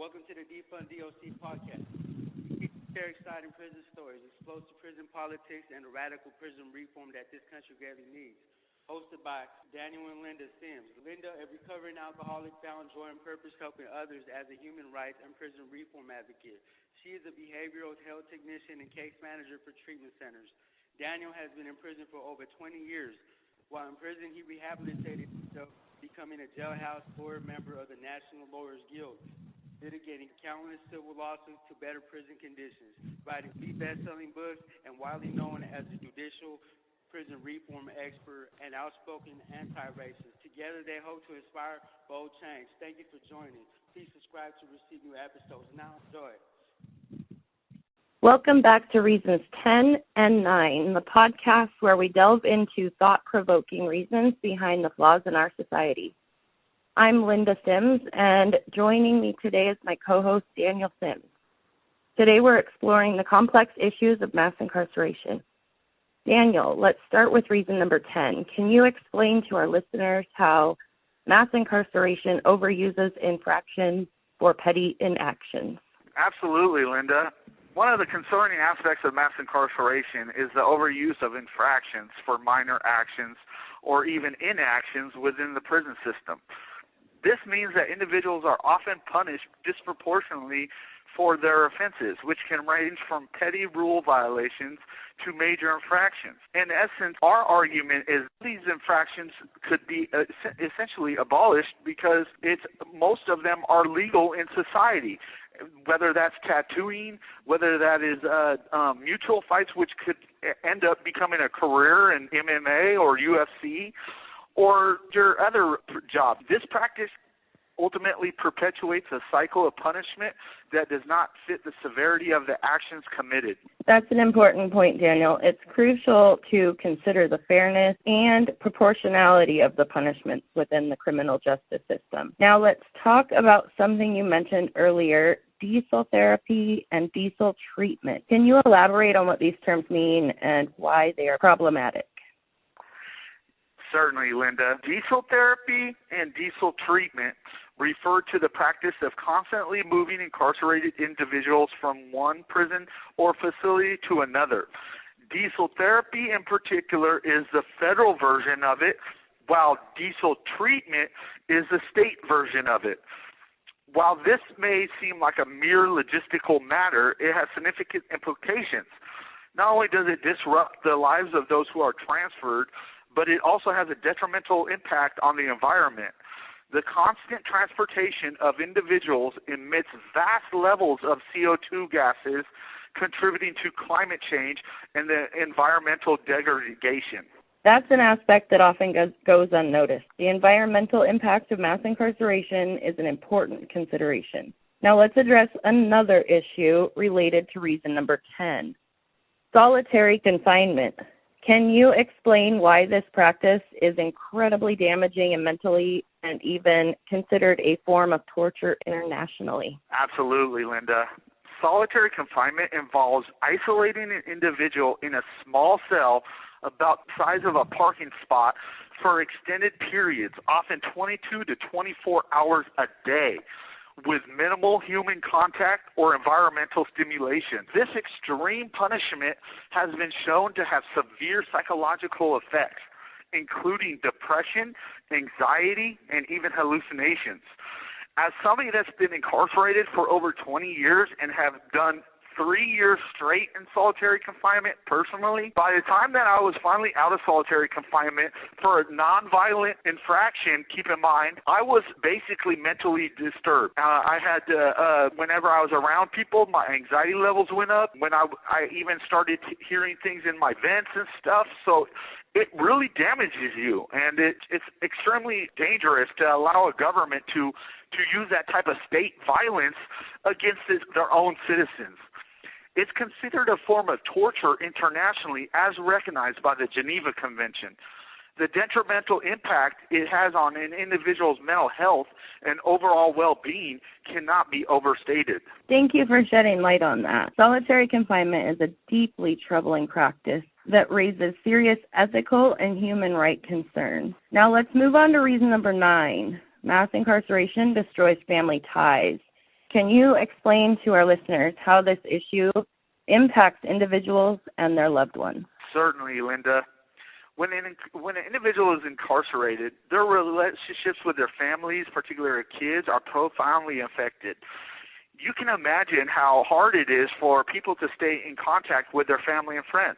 Welcome to the Defund DOC podcast. Share exciting prison stories, explosive prison politics, and the radical prison reform that this country badly needs. Hosted by Daniel and Linda Sims. Linda, a recovering alcoholic, found joy and purpose helping others as a human rights and prison reform advocate. She is a behavioral health technician and case manager for treatment centers. Daniel has been in prison for over 20 years. While in prison, he rehabilitated himself, becoming a jailhouse board member of the National Lawyers Guild, litigating countless civil lawsuits to better prison conditions, writing 3 best-selling books, and widely known as a judicial prison reform expert and outspoken anti-racist. Together, they hope to inspire bold change. Thank you for joining. Please subscribe to receive new episodes. Now enjoy. Welcome back to Reasons 10 and 9, the podcast where we delve into thought-provoking reasons behind the flaws in our society. I'm Linda Sims, and joining me today is my co-host, Daniel Sims. Today we're exploring the complex issues of mass incarceration. Daniel, let's start with reason number 10. Can you explain to our listeners how mass incarceration overuses infractions for petty inactions? Absolutely, Linda. One of the concerning aspects of mass incarceration is the overuse of infractions for minor actions or even inactions within the prison system. This means that individuals are often punished disproportionately for their offenses, which can range from petty rule violations to major infractions. In essence, our argument is these infractions could be essentially abolished because most of them are legal in society, whether that's tattooing, whether that is mutual fights, which could end up becoming a career in MMA or UFC, or your other job. This practice ultimately perpetuates a cycle of punishment that does not fit the severity of the actions committed. That's an important point, Daniel. It's crucial to consider the fairness and proportionality of the punishments within the criminal justice system. Now let's talk about something you mentioned earlier, diesel therapy and diesel treatment. Can you elaborate on what these terms mean and why they are problematic? Certainly, Linda. Diesel therapy and diesel treatment refer to the practice of constantly moving incarcerated individuals from one prison or facility to another. Diesel therapy in particular is the federal version of it, while diesel treatment is the state version of it. While this may seem like a mere logistical matter, it has significant implications. Not only does it disrupt the lives of those who are transferred, but it also has a detrimental impact on the environment. The constant transportation of individuals emits vast levels of CO2 gases, contributing to climate change and the environmental degradation. That's an aspect that often goes unnoticed. The environmental impact of mass incarceration is an important consideration. Now let's address another issue related to reason number 10, solitary confinement. Can you explain why this practice is incredibly damaging and mentally and even considered a form of torture internationally? Absolutely, Linda. Solitary confinement involves isolating an individual in a small cell about the size of a parking spot for extended periods, often 22 to 24 hours a day, with minimal human contact or environmental stimulation. This extreme punishment has been shown to have severe psychological effects, including depression, anxiety, and even hallucinations. As somebody that's been incarcerated for over 20 years and have done 3 years straight in solitary confinement personally, by the time that I was finally out of solitary confinement for a nonviolent infraction, keep in mind, I was basically mentally disturbed. I had whenever I was around people, my anxiety levels went up. When I even started hearing things in my vents and stuff, so it really damages you, and it's extremely dangerous to allow a government to use that type of state violence against their own citizens. It's considered a form of torture internationally as recognized by the Geneva Convention. The detrimental impact it has on an individual's mental health and overall well-being cannot be overstated. Thank you for shedding light on that. Solitary confinement is a deeply troubling practice that raises serious ethical and human right concerns. Now let's move on to reason number 9. Mass incarceration destroys family ties. Can you explain to our listeners how this issue impacts individuals and their loved ones? Certainly, Linda. When an individual is incarcerated, their relationships with their families, particularly kids, are profoundly affected. You can imagine how hard it is for people to stay in contact with their family and friends.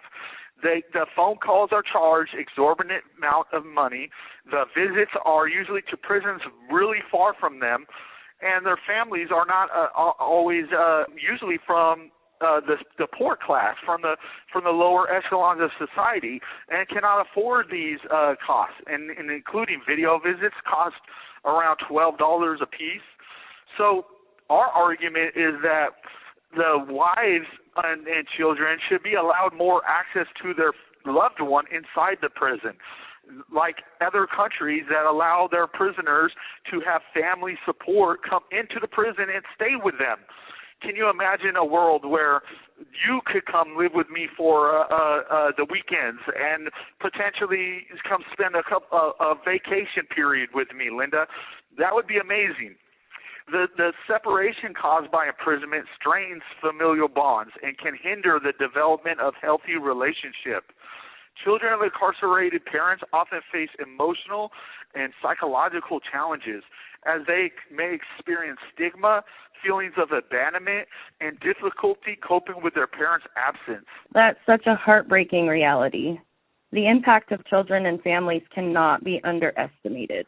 The phone calls are charged exorbitant amount of money. The visits are usually to prisons really far from them, and their families are not always usually from the poor class, from the lower echelons of society, and cannot afford these costs. And including video visits cost around $12 a piece. So our argument is that the wives and children should be allowed more access to their loved one inside the prison, like other countries that allow their prisoners to have family support come into the prison and stay with them. Can you imagine a world where you could come live with me for the weekends and potentially come spend a vacation period with me, Linda? That would be amazing. The separation caused by imprisonment strains familial bonds and can hinder the development of healthy relationship. Children of incarcerated parents often face emotional and psychological challenges as they may experience stigma, feelings of abandonment, and difficulty coping with their parents' absence. That's such a heartbreaking reality. The impact of children and families cannot be underestimated.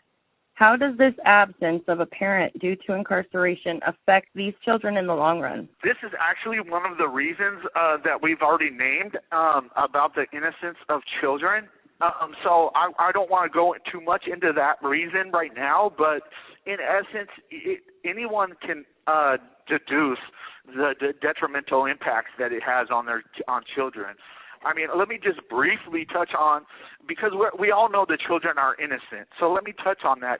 How does this absence of a parent due to incarceration affect these children in the long run? This is actually one of the reasons that we've already named about the innocence of children. So I don't want to go too much into that reason right now, but in essence, anyone can deduce the detrimental impacts that it has on children. I mean, let me just briefly touch on, because we all know the children are innocent. So let me touch on that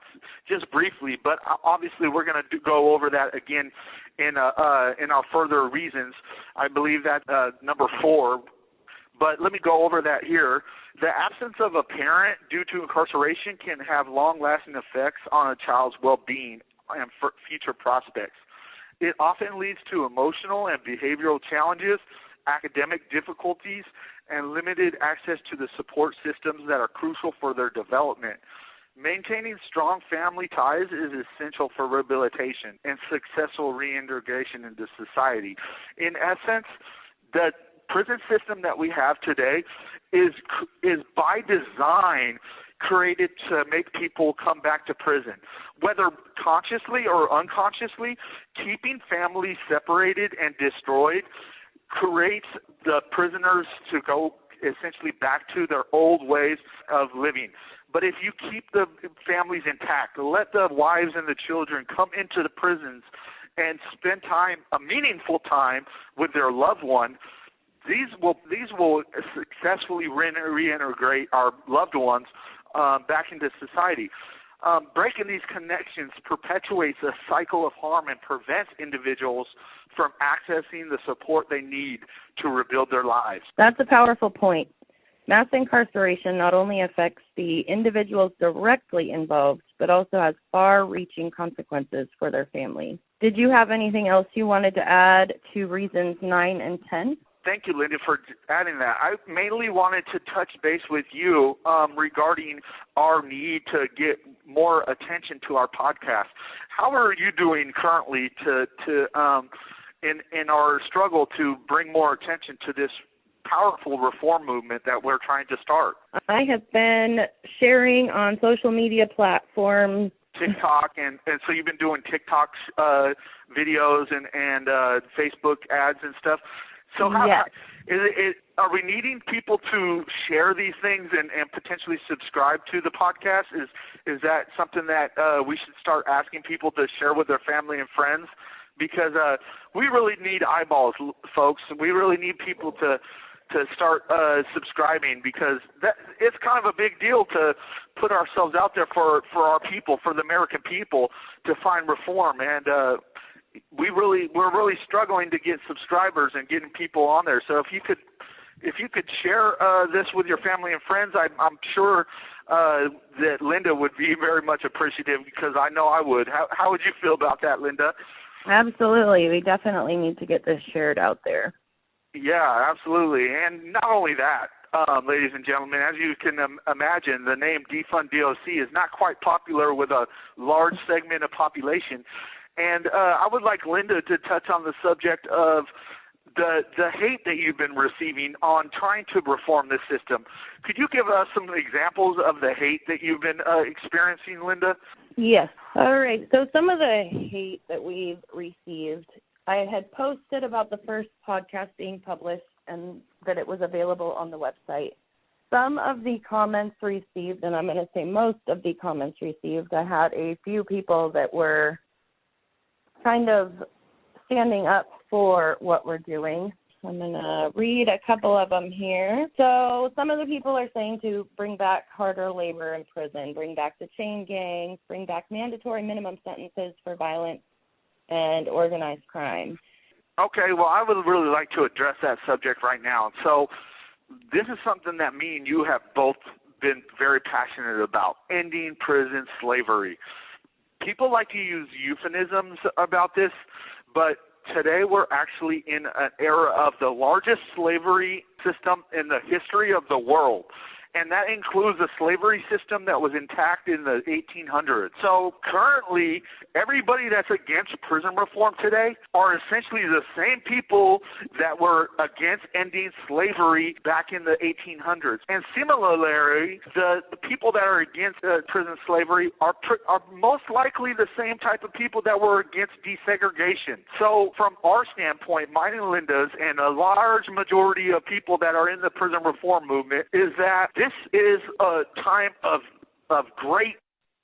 just briefly. But obviously, we're going to go over that again in our further reasons. I believe that number 4. But let me go over that here. The absence of a parent due to incarceration can have long-lasting effects on a child's well-being and future prospects. It often leads to emotional and behavioral challenges, academic difficulties, and limited access to the support systems that are crucial for their development. Maintaining strong family ties is essential for rehabilitation and successful reintegration into society. In essence, the prison system that we have today is by design created to make people come back to prison. Whether consciously or unconsciously, keeping families separated and destroyed creates the prisoners to go essentially back to their old ways of living. But if you keep the families intact, let the wives and the children come into the prisons and spend time, a meaningful time, with their loved one, these will successfully reintegrate our loved ones back into society. Breaking these connections perpetuates a cycle of harm and prevents individuals from accessing the support they need to rebuild their lives. That's a powerful point. Mass incarceration not only affects the individuals directly involved, but also has far-reaching consequences for their families. Did you have anything else you wanted to add to reasons 9 and 10? Thank you, Linda, for adding that. I mainly wanted to touch base with you regarding our need to get more attention to our podcast. How are you doing currently in our struggle to bring more attention to this powerful reform movement that we're trying to start? I have been sharing on social media platforms. TikTok, and so you've been doing TikTok videos and Facebook ads and stuff. So how yes. Are we needing people to share these things and potentially subscribe to the podcast? Is that something that we should start asking people to share with their family and friends? Because we really need eyeballs, folks. We really need people to start subscribing, because it's kind of a big deal to put ourselves out there for our people, for the American people, to find reform. And we're really struggling to get subscribers and getting people on there. So if you could share this with your family and friends, I'm sure that Linda would be very much appreciative, because I know I would. How would you feel about that, Linda? Absolutely. We definitely need to get this shared out there. Yeah, absolutely. And not only that, ladies and gentlemen, as you can imagine, the name Defund DOC is not quite popular with a large segment of population. And I would like Linda to touch on the subject of the hate that you've been receiving on trying to reform this system. Could you give us some examples of the hate that you've been experiencing, Linda? Yes. All right. So some of the hate that we've received, I had posted about the first podcast being published and that it was available on the website. Some of the comments received, and I'm going to say most of the comments received, I had a few people that were kind of standing up for what we're doing. I'm going to read a couple of them here. So some of the people are saying to bring back harder labor in prison, bring back the chain gangs, bring back mandatory minimum sentences for violence and organized crime. Okay, well, I would really like to address that subject right now. So this is something that me and you have both been very passionate about, ending prison slavery. People like to use euphemisms about this, but today we're actually in an era of the largest slavery system in the history of the world. And that includes a slavery system that was intact in the 1800s. So currently, everybody that's against prison reform today are essentially the same people that were against ending slavery back in the 1800s. And similarly, the people that are against prison slavery are most likely the same type of people that were against desegregation. So from our standpoint, mine and Linda's, and a large majority of people that are in the prison reform movement, is that this is a time of great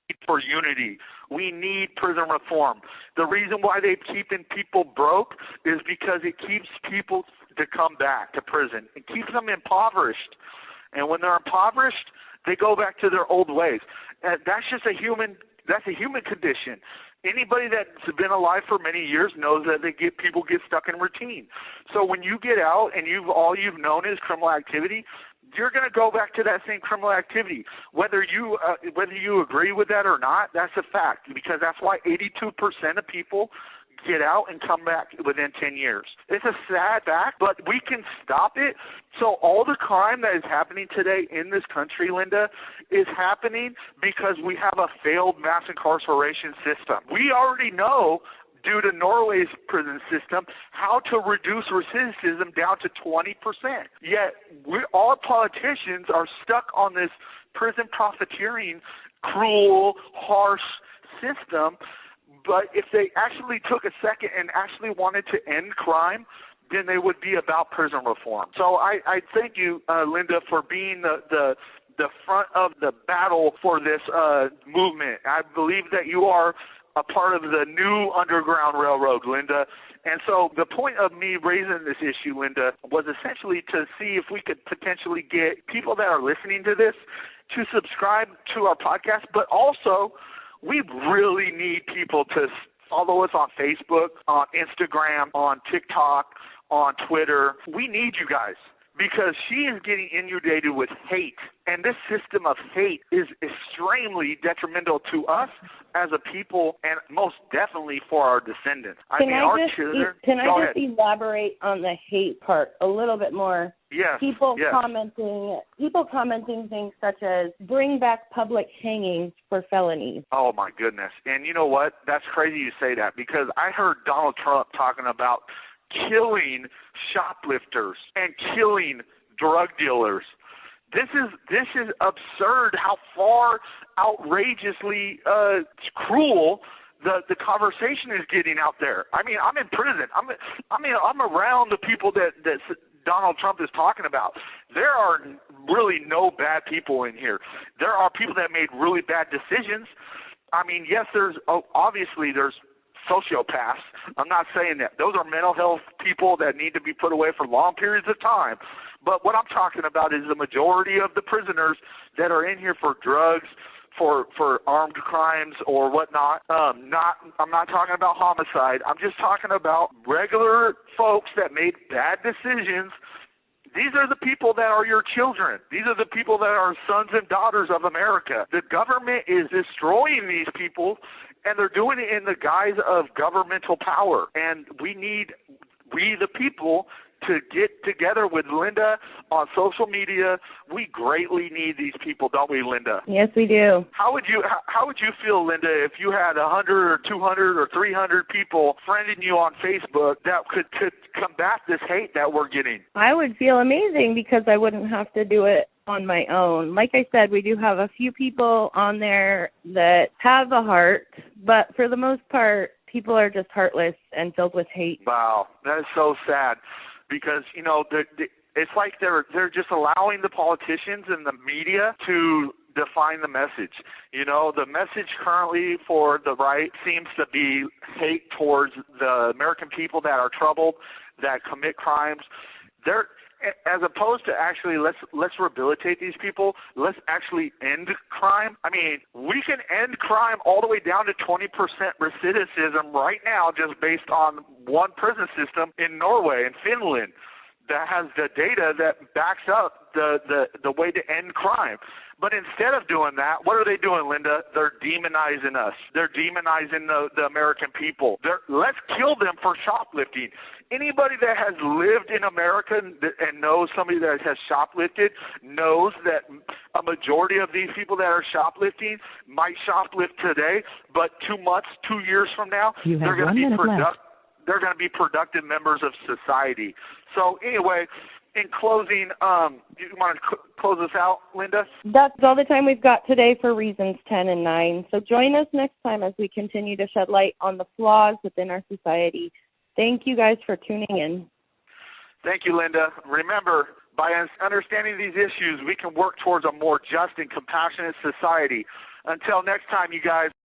need for unity. We need prison reform. The reason why they're keeping people broke is because it keeps people to come back to prison. It keeps them impoverished. And when they're impoverished, they go back to their old ways. And that's just a human condition. Anybody that's been alive for many years knows that people get stuck in routine. So when you get out and all you've known is criminal activity, you're going to go back to that same criminal activity. Whether you agree with that or not, that's a fact, because that's why 82% of people get out and come back within 10 years. It's a sad fact, but we can stop it. So all the crime that is happening today in this country, Linda, is happening because we have a failed mass incarceration system. We already know, due to Norway's prison system, how to reduce recidivism down to 20%. Yet all politicians are stuck on this prison profiteering, cruel, harsh system. But if they actually took a second and actually wanted to end crime, then they would be about prison reform. So I thank you, Linda, for being the front of the battle for this movement. I believe that you are a part of the new Underground Railroad, Linda. And so the point of me raising this issue, Linda, was essentially to see if we could potentially get people that are listening to this to subscribe to our podcast, but also we really need people to follow us on Facebook, on Instagram, on TikTok, on Twitter. We need you guys, because she is getting inundated with hate, and this system of hate is extremely detrimental to us as a people, and most definitely for our descendants. Can I just elaborate on the hate part a little bit more? Yes. People commenting things such as bring back public hangings for felonies. Oh my goodness. And you know what? That's crazy you say that, because I heard Donald Trump talking about killing shoplifters and killing drug dealers. This is absurd how far outrageously cruel the conversation is getting out there. I mean, I'm in prison. I'm around the people that Donald Trump is talking about. There are really no bad people in here. There are people that made really bad decisions. I mean, yes, there's sociopaths. I'm not saying that. Those are mental health people that need to be put away for long periods of time. But what I'm talking about is the majority of the prisoners that are in here for drugs, for armed crimes or whatnot. I'm not talking about homicide. I'm just talking about regular folks that made bad decisions. These are the people that are your children. These are the people that are sons and daughters of America. The government is destroying these people, and they're doing it in the guise of governmental power. And we the people, to get together with Linda on social media. We greatly need these people, don't we, Linda? Yes, we do. How would you feel, Linda, if you had 100 or 200 or 300 people friending you on Facebook that could combat this hate that we're getting? I would feel amazing because I wouldn't have to do it on my own. Like I said, we do have a few people on there that have a heart, but for the most part, people are just heartless and filled with hate. Wow, that is so sad. Because, it's like they're just allowing the politicians and the media to define the message. The message currently for the right seems to be hate towards the American people that are troubled, that commit crimes. As opposed to actually let's rehabilitate these people, let's actually end crime. I mean, we can end crime all the way down to 20% recidivism right now just based on one prison system in Norway and Finland that has the data that backs up the way to end crime. But instead of doing that, what are they doing, Linda? They're demonizing us. They're demonizing the American people. Let's kill them for shoplifting. Anybody that has lived in America and knows somebody that has shoplifted knows that a majority of these people that are shoplifting might shoplift today, but 2 months, 2 years from now, they're going to be they're going to be productive members of society. So anyway, in closing, do you want to close us out, Linda? That's all the time we've got today for Reasons 10 and 9. So join us next time as we continue to shed light on the flaws within our society. Thank you guys for tuning in. Thank you, Linda. Remember, by understanding these issues, we can work towards a more just and compassionate society. Until next time, you guys.